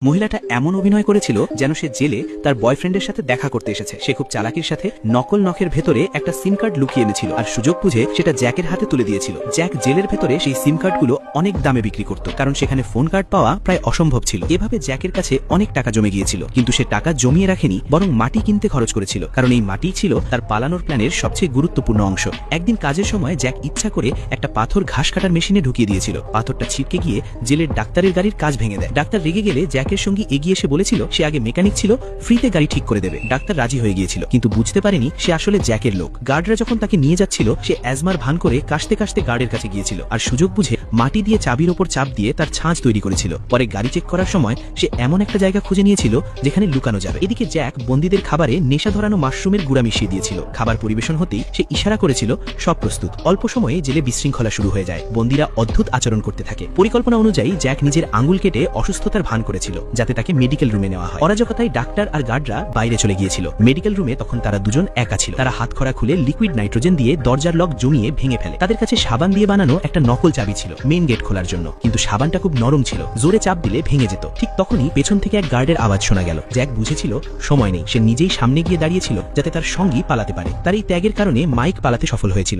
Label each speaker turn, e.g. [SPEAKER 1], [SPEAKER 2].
[SPEAKER 1] মহিলাটা এমন অভিনয় করেছিল যেন সে জেলে তার বয়ফ্রেন্ডের সাথে দেখা করতে এসেছে। সে খুব চালাকির সাথে নকল নখের ভেতরে একটা সিম কার্ড লুকিয়ে এনেছিল আর সুযোগ বুঝে সেটা জ্যাকের হাতে তুলে দিয়েছিল। জ্যাক জেলের ভেতরে সেই সিম কার্ডগুলো অনেক দামে বিক্রি করত, কারণ সেখানে ফোন কার্ড পাওয়া প্রায় অসম্ভব ছিল। এভাবে জ্যাকের কাছে অনেক টাকা জমে গিয়েছিল, কিন্তু সে টাকা জমিয়ে রাখেনি, বরং মাটি কিনতে খরচ করেছিল, কারণ এই মাটি ছিল তার পালানোর প্ল্যানের সবচেয়ে গুরুত্বপূর্ণ অংশ। একদিন কাজের সময় জ্যাক ইচ্ছা করে একটা পাথর ঘাস কাটার মেশিনে ঢুকিয়ে দিয়েছিল। পাথরটা ছিটকে গিয়ে জেলের ডাক্তারের গাড়ির কাজ ভেঙে দেয়। ডাক্তার রেগে গেলে জ্যাকের সঙ্গে এগিয়ে এসে বলেছিল সে আগে মেকানিক ছিল, ফ্রিতে গাড়ি ঠিক করে দেবে। ডাক্তার রাজি হয়ে গিয়েছিল, কিন্তু বুঝতে পারেনি সে আসলে জ্যাকের লোক। গার্ডরা যখন তাকে নিয়ে যাচ্ছিল, সে অ্যাজমার ভান করে কাশতে কাশতে গার্ডের কাছে গিয়েছিল আর সুযোগ বুঝে মাটি দিয়ে চাবির ওপর চাপ দিয়ে তার ছাঁচ তৈরি করেছিল। পরে গাড়ি চেক করার সময় সে এমন একটা জায়গা খুঁজে নিয়েছিল যেখানে লুকানো যাবে। এদিকে জ্যাক বন্দীদের খাবারে নেশা ধরানো মাশরুমের গুঁড়া মিশিয়ে দিয়েছিল। খাবার পরিবেশন হতেই সে ইশারা করেছিল সব প্রস্তুত। অল্প সময়ে জেলে বিশৃঙ্খলা শুরু হয়ে যায়। বন্দীরা অদ্ভুত আচরণ করতে থাকে। পরিকল্পনা অনুযায়ী জ্যাক নিজের আঙুল কেটে অসুস্থতার ভান করেছিল, যাতে তাকে মেডিকেল রুমে নেওয়া হয়। অরাজকতায় ডাক্তার আর গার্ডরা বাইরে চলে গিয়েছিল। মেডিকেল রুমে তখন তারা দুজন একা ছিল। তারা হাতখড়া খুলে লিকুইড নাইট্রোজেন দিয়ে দরজার লক জমিয়ে ভেঙে ফেলে। তাদের কাছে সাবান দিয়ে বানানো একটা নকল চাবি ছিল মেইন গেট খোলার জন্য, কিন্তু সাবানটা খুব নরম ছিল, জোরে চাপ দিলে ভেঙে যেত। ঠিক তখনই পেছন থেকে এক গার্ডের আওয়াজ শোনা গেল। জ্যাক বুঝেছিল সময় নেই। সে নিজেই সামনে গিয়ে দাঁড়িয়েছিল যাতে তার সঙ্গী পালাতে পারে। তার এই ত্যাগের কারণে মাইক পালাতে সফল হয়েছিল।